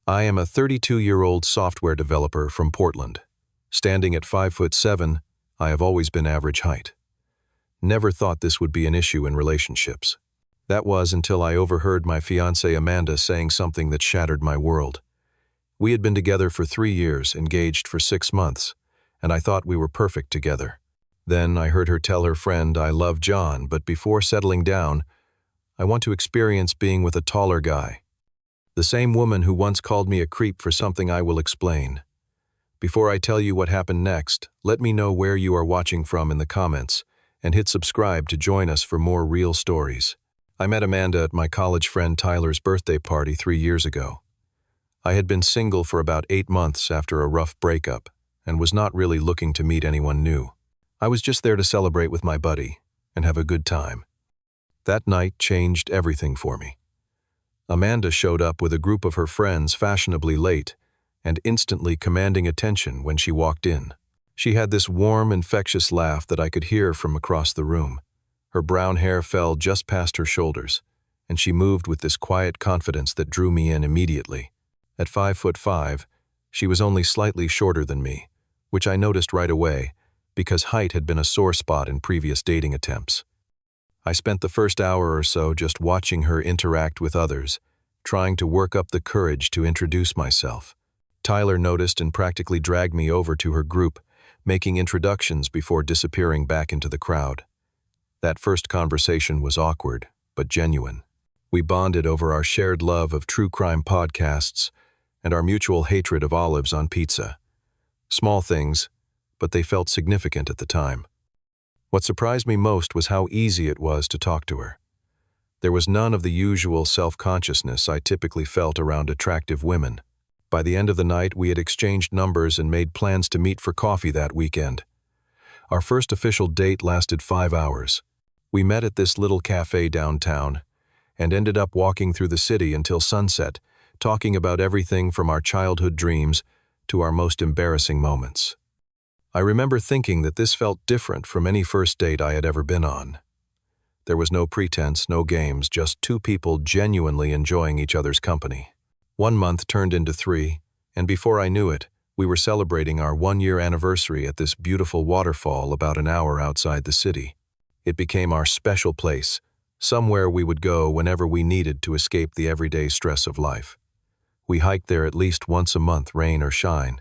I am a 32-year-old software developer from Portland. Standing at 5'7", I have always been average height. Never thought this would be an issue in relationships. That was until I overheard my fiancée Amanda saying something that shattered my world. We had been together for 3 years, engaged for 6 months, and I thought we were perfect together. Then I heard her tell her friend, "I love John, but before settling down, I want to experience being with a taller guy." The same woman who once called me a creep for something I will explain. Before I tell you what happened next, let me know where you are watching from in the comments, and hit subscribe to join us for more real stories. I met Amanda at my college friend Tyler's birthday party 3 years ago. I had been single for about 8 months after a rough breakup, and was not really looking to meet anyone new. I was just there to celebrate with my buddy and have a good time. That night changed everything for me. Amanda showed up with a group of her friends fashionably late and instantly commanding attention when she walked in. She had this warm, infectious laugh that I could hear from across the room. Her brown hair fell just past her shoulders, and she moved with this quiet confidence that drew me in immediately. At 5'5", she was only slightly shorter than me, which I noticed right away because height had been a sore spot in previous dating attempts. I spent the first hour or so just watching her interact with others, trying to work up the courage to introduce myself. Tyler noticed and practically dragged me over to her group, making introductions before disappearing back into the crowd. That first conversation was awkward, but genuine. We bonded over our shared love of true crime podcasts and our mutual hatred of olives on pizza. Small things, but they felt significant at the time. What surprised me most was how easy it was to talk to her. There was none of the usual self-consciousness I typically felt around attractive women. By the end of the night, we had exchanged numbers and made plans to meet for coffee that weekend. Our first official date lasted 5 hours. We met at this little cafe downtown and ended up walking through the city until sunset, talking about everything from our childhood dreams to our most embarrassing moments. I remember thinking that this felt different from any first date I had ever been on. There was no pretense, no games, just 2 people genuinely enjoying each other's company. 1 month turned into 3, and before I knew it, we were celebrating our 1-year anniversary at this beautiful waterfall about an hour outside the city. It became our special place, somewhere we would go whenever we needed to escape the everyday stress of life. We hiked there at least once a month, rain or shine.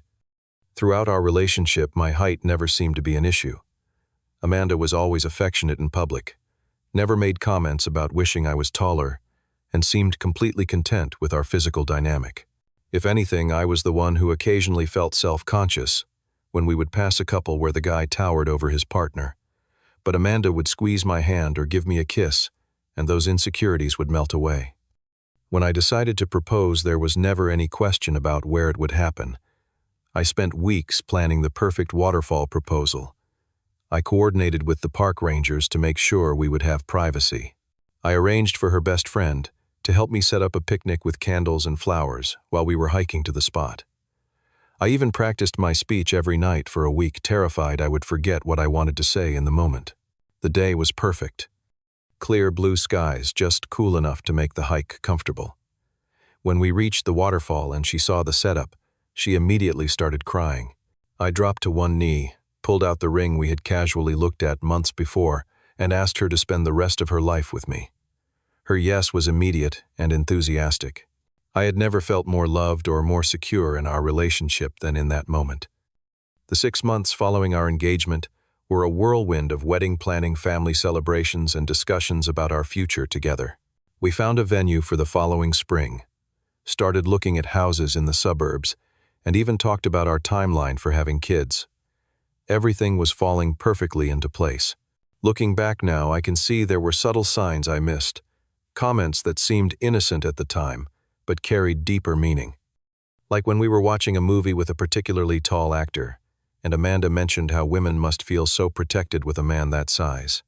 Throughout our relationship, my height never seemed to be an issue. Amanda was always affectionate in public, never made comments about wishing I was taller, and seemed completely content with our physical dynamic. If anything, I was the one who occasionally felt self-conscious when we would pass a couple where the guy towered over his partner. But Amanda would squeeze my hand or give me a kiss, and those insecurities would melt away. When I decided to propose, there was never any question about where it would happen. I spent weeks planning the perfect waterfall proposal. I coordinated with the park rangers to make sure we would have privacy. I arranged for her best friend to help me set up a picnic with candles and flowers while we were hiking to the spot. I even practiced my speech every night for a week, terrified I would forget what I wanted to say in the moment. The day was perfect. Clear blue skies, just cool enough to make the hike comfortable. When we reached the waterfall and she saw the setup, she immediately started crying. I dropped to one knee, pulled out the ring we had casually looked at months before, and asked her to spend the rest of her life with me. Her yes was immediate and enthusiastic. I had never felt more loved or more secure in our relationship than in that moment. The 6 months following our engagement were a whirlwind of wedding planning, family celebrations, and discussions about our future together. We found a venue for the following spring, started looking at houses in the suburbs, and even talked about our timeline for having kids. Everything was falling perfectly into place. Looking back now, I can see there were subtle signs I missed, comments that seemed innocent at the time, but carried deeper meaning. Like when we were watching a movie with a particularly tall actor, and Amanda mentioned how women must feel so protected with a man that size.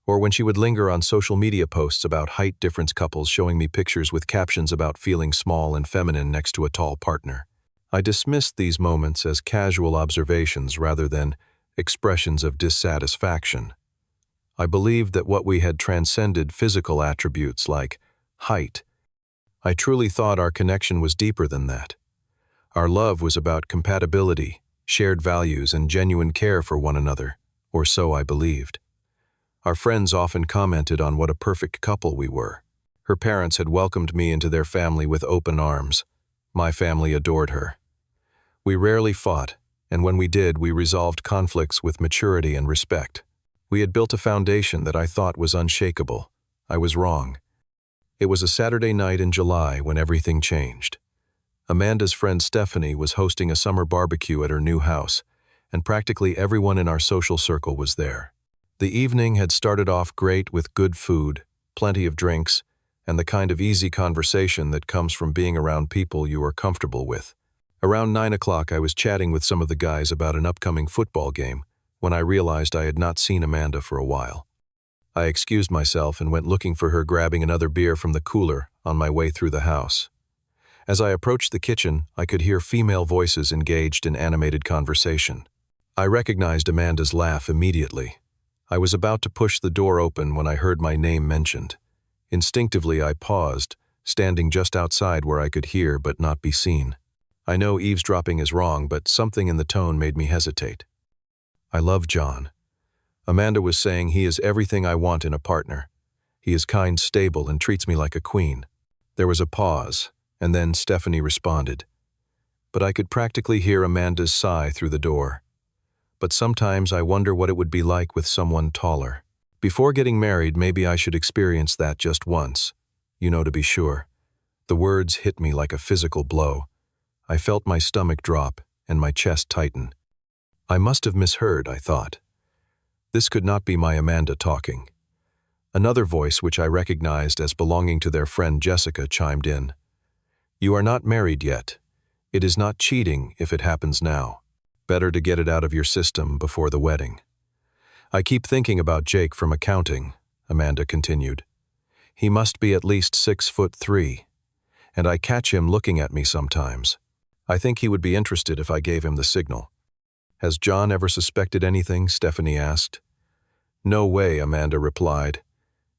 Or when she would linger on social media posts about height difference couples, showing me pictures with captions about feeling small and feminine next to a tall partner. I dismissed these moments as casual observations rather than expressions of dissatisfaction. I believed that what we had transcended physical attributes like height. I truly thought our connection was deeper than that. Our love was about compatibility, shared values, and genuine care for one another, or so I believed. Our friends often commented on what a perfect couple we were. Her parents had welcomed me into their family with open arms. My family adored her. We rarely fought, and when we did, we resolved conflicts with maturity and respect. We had built a foundation that I thought was unshakable. I was wrong. It was a Saturday night in July when everything changed. Amanda's friend Stephanie was hosting a summer barbecue at her new house, and practically everyone in our social circle was there. The evening had started off great with good food, plenty of drinks, and the kind of easy conversation that comes from being around people you are comfortable with. Around 9 o'clock, I was chatting with some of the guys about an upcoming football game when I realized I had not seen Amanda for a while. I excused myself and went looking for her, grabbing another beer from the cooler on my way through the house. As I approached the kitchen, I could hear female voices engaged in animated conversation. I recognized Amanda's laugh immediately. I was about to push the door open when I heard my name mentioned. Instinctively, I paused, standing just outside where I could hear but not be seen. I know eavesdropping is wrong, but something in the tone made me hesitate. I love John. Amanda was saying he is everything I want in a partner. He is kind, stable, and treats me like a queen. There was a pause, and then Stephanie responded. But I could practically hear Amanda's sigh through the door. But sometimes I wonder what it would be like with someone taller. Before getting married, maybe I should experience that just once, to be sure. The words hit me like a physical blow. I felt my stomach drop and my chest tighten. I must have misheard, I thought. This could not be my Amanda talking. Another voice, which I recognized as belonging to their friend Jessica, chimed in. You are not married yet. It is not cheating if it happens now. Better to get it out of your system before the wedding. I keep thinking about Jake from accounting, Amanda continued. He must be at least 6'3", and I catch him looking at me sometimes. I think he would be interested if I gave him the signal. Has John ever suspected anything? Stephanie asked. No way, Amanda replied.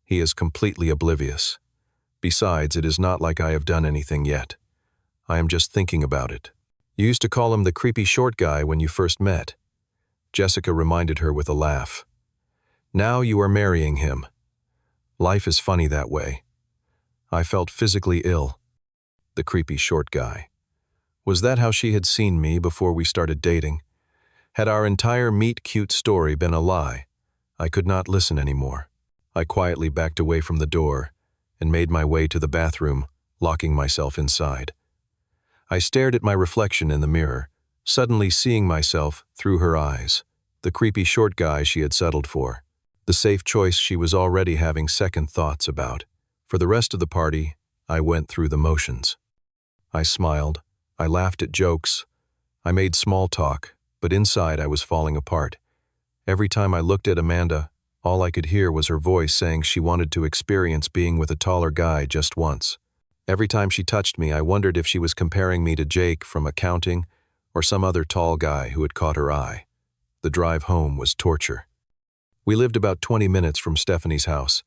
He is completely oblivious. Besides, it is not like I have done anything yet. I am just thinking about it. You used to call him the creepy short guy when you first met. Jessica reminded her with a laugh. Now you are marrying him. Life is funny that way. I felt physically ill. The creepy short guy. Was that how she had seen me before we started dating? Had our entire meet-cute story been a lie? I could not listen anymore. I quietly backed away from the door and made my way to the bathroom, locking myself inside. I stared at my reflection in the mirror, suddenly seeing myself through her eyes, the creepy short guy she had settled for, the safe choice she was already having second thoughts about. For the rest of the party, I went through the motions. I smiled, I laughed at jokes, I made small talk, but inside I was falling apart. Every time I looked at Amanda, all I could hear was her voice saying she wanted to experience being with a taller guy just once. Every time she touched me, I wondered if she was comparing me to Jake from accounting or some other tall guy who had caught her eye. The drive home was torture. We lived about 20 minutes from Stephanie's house,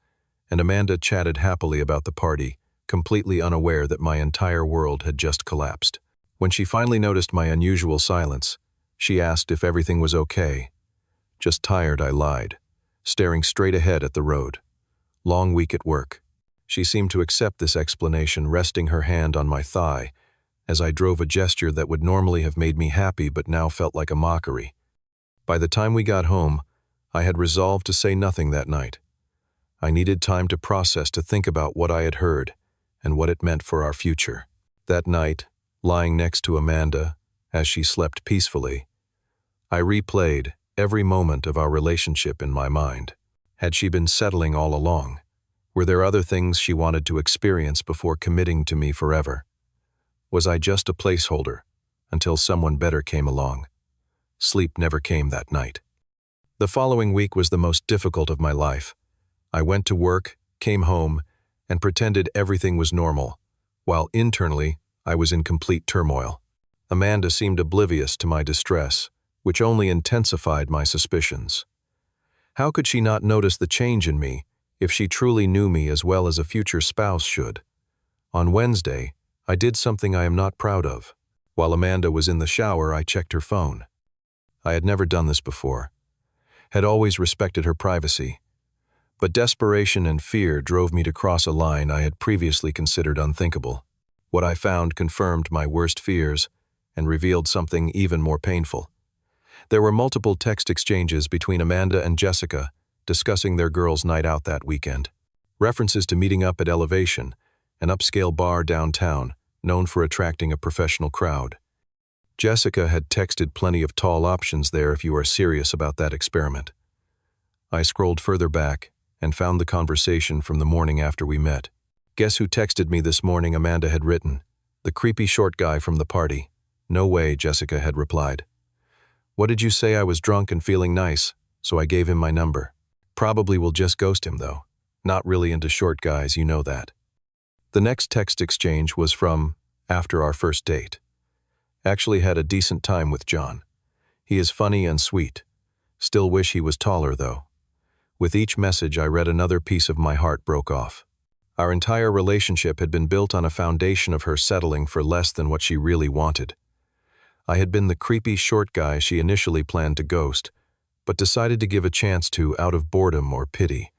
and Amanda chatted happily about the party, completely unaware that my entire world had just collapsed. When she finally noticed my unusual silence, she asked if everything was okay. Just tired, I lied, staring straight ahead at the road. Long week at work. She seemed to accept this explanation, resting her hand on my thigh, as I drove a gesture that would normally have made me happy but now felt like a mockery. By the time we got home, I had resolved to say nothing that night. I needed time to process, to think about what I had heard and what it meant for our future. That night, lying next to Amanda, as she slept peacefully, I replayed every moment of our relationship in my mind. Had she been settling all along? Were there other things she wanted to experience before committing to me forever? Was I just a placeholder until someone better came along? Sleep never came that night. The following week was the most difficult of my life. I went to work, came home, and pretended everything was normal, while internally I was in complete turmoil. Amanda seemed oblivious to my distress, which only intensified my suspicions. How could she not notice the change in me if she truly knew me as well as a future spouse should? On Wednesday, I did something I am not proud of. While Amanda was in the shower, I checked her phone. I had never done this before, had always respected her privacy, but desperation and fear drove me to cross a line I had previously considered unthinkable. What I found confirmed my worst fears and revealed something even more painful. There were multiple text exchanges between Amanda and Jessica discussing their girls' night out that weekend. References to meeting up at Elevation, an upscale bar downtown known for attracting a professional crowd. Jessica had texted plenty of tall options there if you are serious about that experiment. I scrolled further back and found the conversation from the morning after we met. "Guess who texted me this morning?" Amanda had written. "The creepy short guy from the party." "No way," Jessica had replied. "What did you say? I was drunk and feeling nice, so I gave him my number. Probably will just ghost him though. Not really into short guys, you know that." The next text exchange was from after our first date. "Actually had a decent time with John. He is funny and sweet. Still wish he was taller though." With each message I read another piece of my heart broke off. Our entire relationship had been built on a foundation of her settling for less than what she really wanted. I had been the creepy short guy she initially planned to ghost, but decided to give a chance to out of boredom or pity.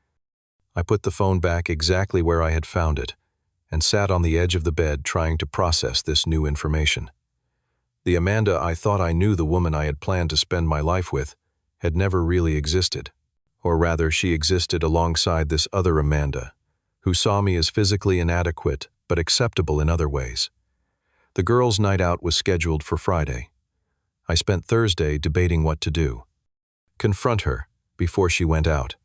I put the phone back exactly where I had found it, and sat on the edge of the bed trying to process this new information. The Amanda I thought I knew, the woman I had planned to spend my life with, had never really existed. Or rather, she existed alongside this other Amanda, who saw me as physically inadequate but acceptable in other ways. The girls' night out was scheduled for Friday. I spent Thursday debating what to do. Confront her before she went out.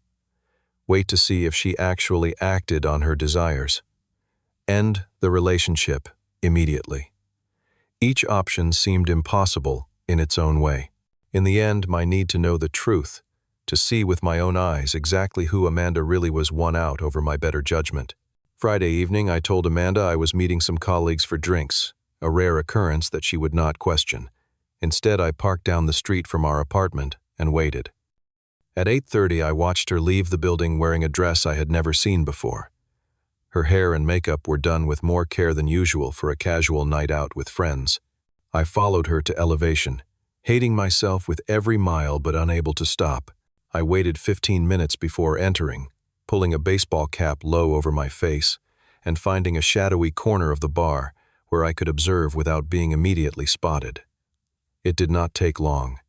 Wait to see if she actually acted on her desires. End the relationship immediately. Each option seemed impossible in its own way. In the end, my need to know the truth, to see with my own eyes exactly who Amanda really was, won out over my better judgment. Friday evening, I told Amanda I was meeting some colleagues for drinks, a rare occurrence that she would not question. Instead, I parked down the street from our apartment and waited. At 8:30, I watched her leave the building wearing a dress I had never seen before. Her hair and makeup were done with more care than usual for a casual night out with friends. I followed her to Elevation, hating myself with every mile but unable to stop. I waited 15 minutes before entering, pulling a baseball cap low over my face and finding a shadowy corner of the bar where I could observe without being immediately spotted. It did not take long.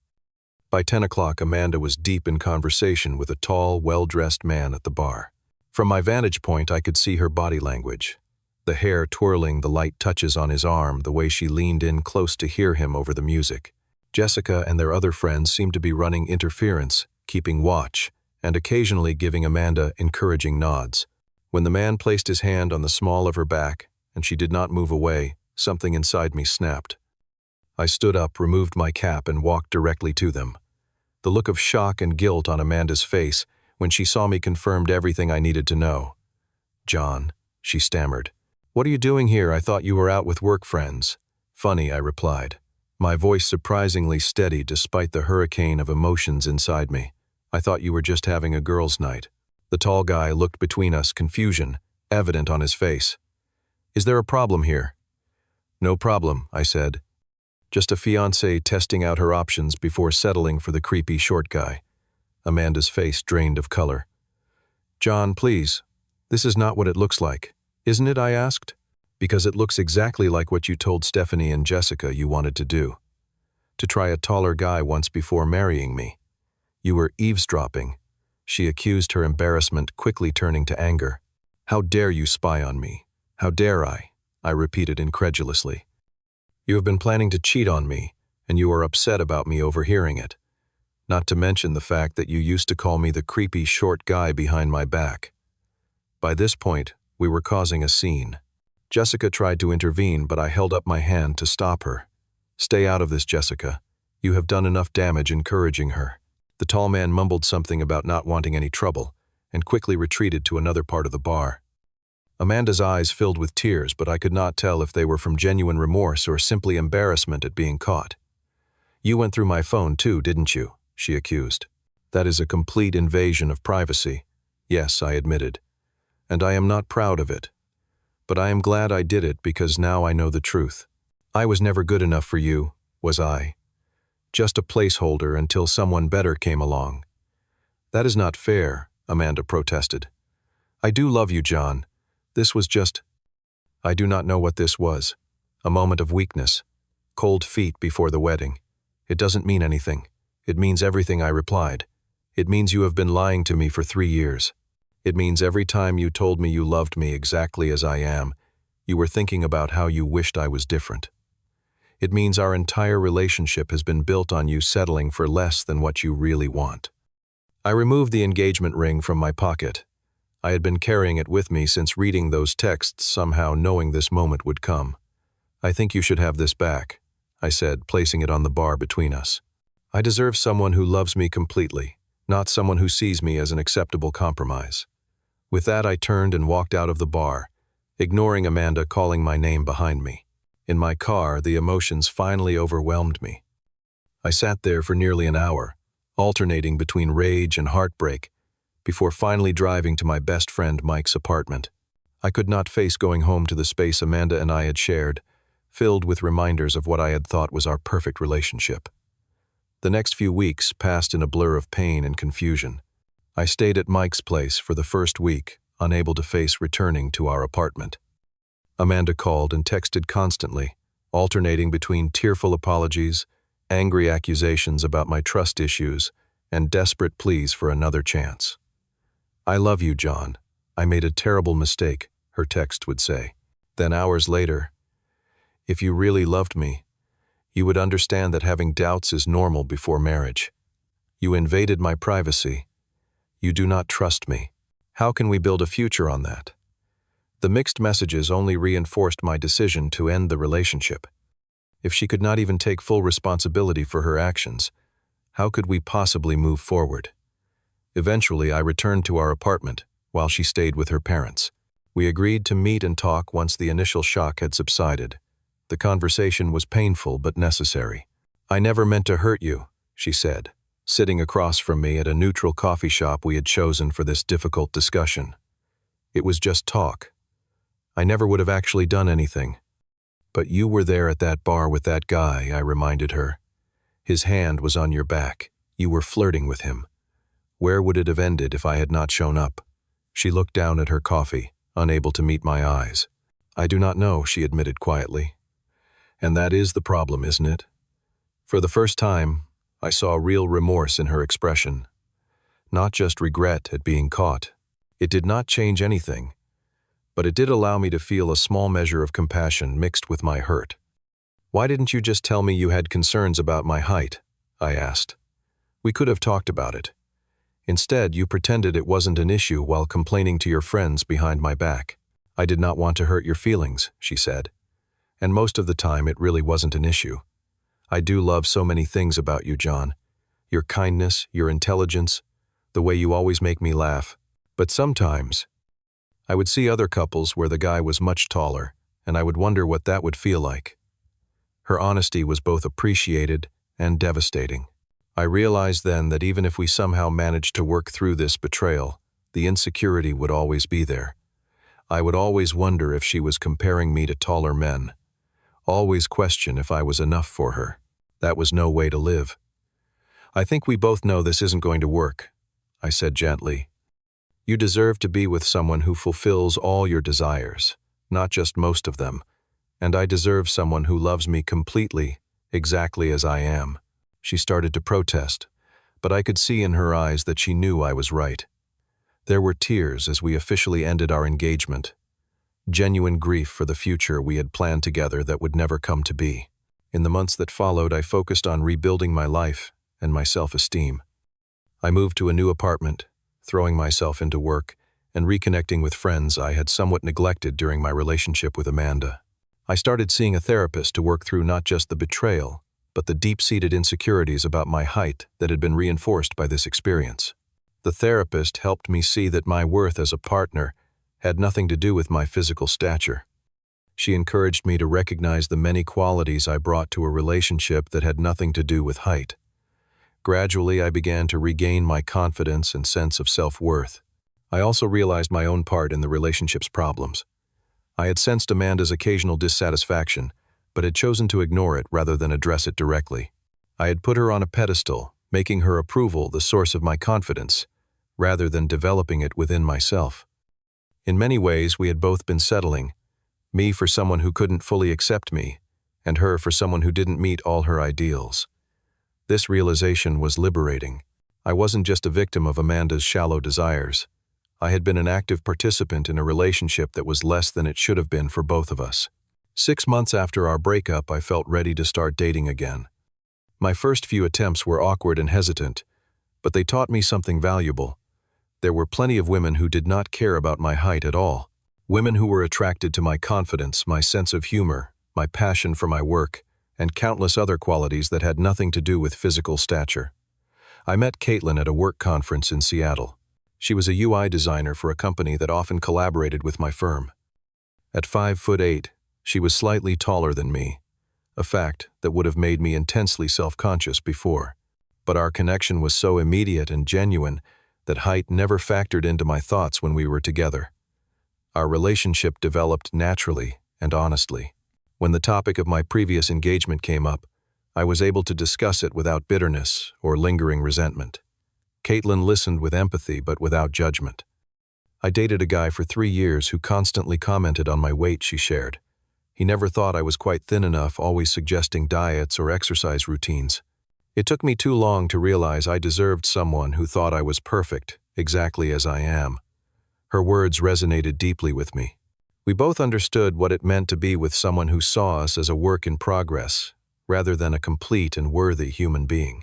By 10 o'clock, Amanda was deep in conversation with a tall, well-dressed man at the bar. From my vantage point, I could see her body language, the hair twirling, the light touches on his arm, the way she leaned in close to hear him over the music. Jessica and their other friends seemed to be running interference, keeping watch, and occasionally giving Amanda encouraging nods. When the man placed his hand on the small of her back and she did not move away, something inside me snapped. I stood up, removed my cap, and walked directly to them. The look of shock and guilt on Amanda's face when she saw me confirmed everything I needed to know. "John," she stammered. "What are you doing here? I thought you were out with work friends." "Funny," I replied, my voice surprisingly steady despite the hurricane of emotions inside me. "I thought you were just having a girls' night." The tall guy looked between us, confusion evident on his face. "Is there a problem here?" "No problem," I said. "Just a fiancée testing out her options before settling for the creepy short guy." Amanda's face drained of color. "John, please. This is not what it looks like, isn't it?" I asked. "Because it looks exactly like what you told Stephanie and Jessica you wanted to do. To try a taller guy once before marrying me. You were eavesdropping." She accused, her embarrassment quickly turning to anger. "How dare you spy on me? How dare I?" I repeated incredulously. "You have been planning to cheat on me, and you are upset about me overhearing it. Not to mention the fact that you used to call me the creepy short guy behind my back." By this point, we were causing a scene. Jessica tried to intervene, but I held up my hand to stop her. "Stay out of this, Jessica. You have done enough damage encouraging her." The tall man mumbled something about not wanting any trouble, and quickly retreated to another part of the bar. Amanda's eyes filled with tears, but I could not tell if they were from genuine remorse or simply embarrassment at being caught. "You went through my phone too, didn't you?" she accused. "That is a complete invasion of privacy." "Yes," I admitted. "And I am not proud of it. But I am glad I did it because now I know the truth. I was never good enough for you, was I? Just a placeholder until someone better came along. That is not fair, Amanda protested. I do love you, John. This was just... I do not know what this was. A moment of weakness. Cold feet before the wedding. It doesn't mean anything. It means everything, I replied. It means you have been lying to me for 3 years. It means every time you told me you loved me exactly as I am, you were thinking about how you wished I was different. It means our entire relationship has been built on you settling for less than what you really want. I removed the engagement ring from my pocket. I had been carrying it with me since reading those texts, somehow knowing this moment would come. I think you should have this back, I said, placing it on the bar between us. I deserve someone who loves me completely, not someone who sees me as an acceptable compromise. With that, I turned and walked out of the bar, ignoring Amanda calling my name behind me. In my car, the emotions finally overwhelmed me. I sat there for nearly an hour, alternating between rage and heartbreak, before finally driving to my best friend Mike's apartment. I could not face going home to the space Amanda and I had shared, filled with reminders of what I had thought was our perfect relationship. The next few weeks passed in a blur of pain and confusion. I stayed at Mike's place for the first week, unable to face returning to our apartment. Amanda called and texted constantly, alternating between tearful apologies, angry accusations about my trust issues, and desperate pleas for another chance. I love you, John. I made a terrible mistake, her text would say. Then hours later, if you really loved me, you would understand that having doubts is normal before marriage. You invaded my privacy. You do not trust me. How can we build a future on that? The mixed messages only reinforced my decision to end the relationship. If she could not even take full responsibility for her actions, how could we possibly move forward? Eventually, I returned to our apartment while she stayed with her parents. We agreed to meet and talk once the initial shock had subsided. The conversation was painful but necessary. I never meant to hurt you, she said, sitting across from me at a neutral coffee shop we had chosen for this difficult discussion. It was just talk. I never would have actually done anything. But you were there at that bar with that guy, I reminded her. His hand was on your back. You were flirting with him. Where would it have ended if I had not shown up? She looked down at her coffee, unable to meet my eyes. I do not know, she admitted quietly. And that is the problem, isn't it? For the first time, I saw real remorse in her expression. Not just regret at being caught. It did not change anything, but it did allow me to feel a small measure of compassion mixed with my hurt. Why didn't you just tell me you had concerns about my height? I asked. We could have talked about it. Instead, you pretended it wasn't an issue while complaining to your friends behind my back. I did not want to hurt your feelings, she said. And most of the time, it really wasn't an issue. I do love so many things about you, John. Your kindness, your intelligence, the way you always make me laugh. But sometimes, I would see other couples where the guy was much taller, and I would wonder what that would feel like. Her honesty was both appreciated and devastating. I realized then that even if we somehow managed to work through this betrayal, the insecurity would always be there. I would always wonder if she was comparing me to taller men. Always question if I was enough for her. That was no way to live. I think we both know this isn't going to work, I said gently. You deserve to be with someone who fulfills all your desires, not just most of them, and I deserve someone who loves me completely, exactly as I am. She started to protest, but I could see in her eyes that she knew I was right. There were tears as we officially ended our engagement. Genuine grief for the future we had planned together that would never come to be. In the months that followed, I focused on rebuilding my life and my self-esteem. I moved to a new apartment, throwing myself into work and reconnecting with friends I had somewhat neglected during my relationship with Amanda. I started seeing a therapist to work through not just the betrayal, but the deep-seated insecurities about my height that had been reinforced by this experience. The therapist helped me see that my worth as a partner had nothing to do with my physical stature. She encouraged me to recognize the many qualities I brought to a relationship that had nothing to do with height. Gradually, I began to regain my confidence and sense of self-worth. I also realized my own part in the relationship's problems. I had sensed Amanda's occasional dissatisfaction, but had chosen to ignore it rather than address it directly. I had put her on a pedestal, making her approval the source of my confidence, rather than developing it within myself. In many ways, we had both been settling, me for someone who couldn't fully accept me, and her for someone who didn't meet all her ideals. This realization was liberating. I wasn't just a victim of Amanda's shallow desires. I had been an active participant in a relationship that was less than it should have been for both of us. 6 months after our breakup, I felt ready to start dating again. My first few attempts were awkward and hesitant, but they taught me something valuable. There were plenty of women who did not care about my height at all. Women who were attracted to my confidence, my sense of humor, my passion for my work, and countless other qualities that had nothing to do with physical stature. I met Kaitlyn at a work conference in Seattle. She was a UI designer for a company that often collaborated with my firm. At 5'8", she was slightly taller than me, a fact that would have made me intensely self-conscious before. But our connection was so immediate and genuine that height never factored into my thoughts when we were together. Our relationship developed naturally and honestly. When the topic of my previous engagement came up, I was able to discuss it without bitterness or lingering resentment. Kaitlyn listened with empathy but without judgment. I dated a guy for 3 years who constantly commented on my weight, she shared. He never thought I was quite thin enough, always suggesting diets or exercise routines. It took me too long to realize I deserved someone who thought I was perfect, exactly as I am. Her words resonated deeply with me. We both understood what it meant to be with someone who saw us as a work in progress, rather than a complete and worthy human being.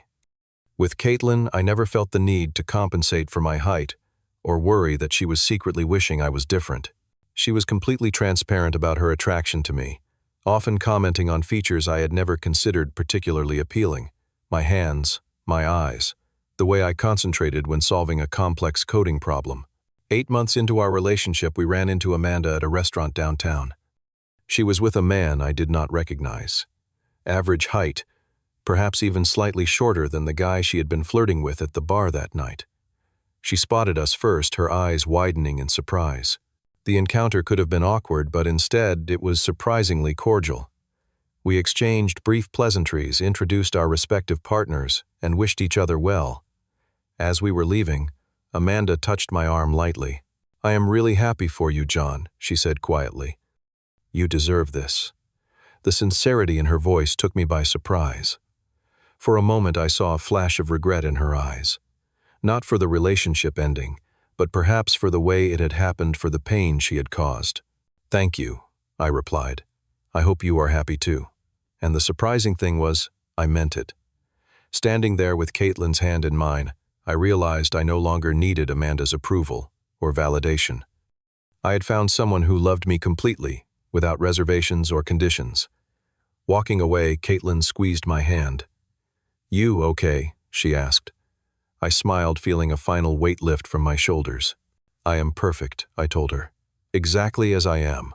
With Kaitlyn, I never felt the need to compensate for my height or worry that she was secretly wishing I was different. She was completely transparent about her attraction to me, often commenting on features I had never considered particularly appealing: my hands, my eyes, the way I concentrated when solving a complex coding problem. 8 months into our relationship, we ran into Amanda at a restaurant downtown. She was with a man I did not recognize. Average height, perhaps even slightly shorter than the guy she had been flirting with at the bar that night. She spotted us first, her eyes widening in surprise. The encounter could have been awkward, but instead it was surprisingly cordial. We exchanged brief pleasantries, introduced our respective partners, and wished each other well. As we were leaving, Amanda touched my arm lightly. "I am really happy for you, John," she said quietly. "You deserve this." The sincerity in her voice took me by surprise. For a moment I saw a flash of regret in her eyes. Not for the relationship ending, but perhaps for the way it had happened, for the pain she had caused. "Thank you," I replied. "I hope you are happy too." And the surprising thing was, I meant it. Standing there with Kaitlyn's hand in mine, I realized I no longer needed Amanda's approval or validation. I had found someone who loved me completely, without reservations or conditions. Walking away, Kaitlyn squeezed my hand. "You okay?" she asked. I smiled, feeling a final weight lift from my shoulders. "I am perfect," I told her. "Exactly as I am."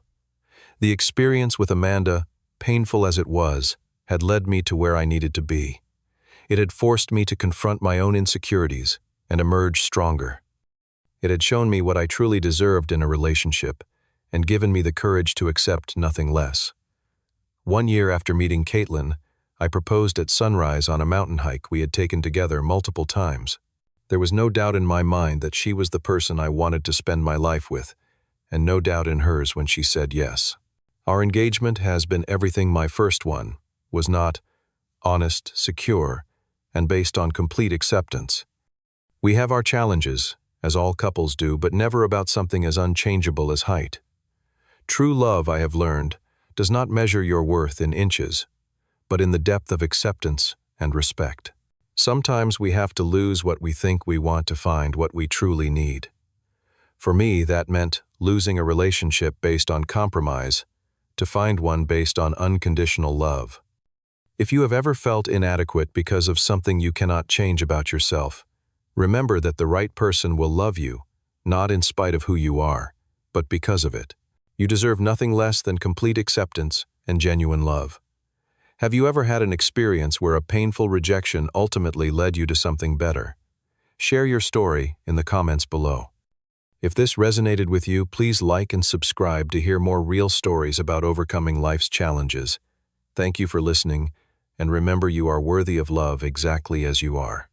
The experience with Amanda, painful as it was, had led me to where I needed to be. It had forced me to confront my own insecurities and emerge stronger. It had shown me what I truly deserved in a relationship and given me the courage to accept nothing less. 1 year after meeting Kaitlyn, I proposed at sunrise on a mountain hike we had taken together multiple times. There was no doubt in my mind that she was the person I wanted to spend my life with, and no doubt in hers when she said yes. Our engagement has been everything my first one was not: honest, secure, and based on complete acceptance. We have our challenges, as all couples do, but never about something as unchangeable as height. True love, I have learned, does not measure your worth in inches, but in the depth of acceptance and respect. Sometimes we have to lose what we think we want to find what we truly need. For me, that meant losing a relationship based on compromise to find one based on unconditional love. If you have ever felt inadequate because of something you cannot change about yourself, remember that the right person will love you, not in spite of who you are, but because of it. You deserve nothing less than complete acceptance and genuine love. Have you ever had an experience where a painful rejection ultimately led you to something better? Share your story in the comments below. If this resonated with you, please like and subscribe to hear more real stories about overcoming life's challenges. Thank you for listening, and remember you are worthy of love exactly as you are.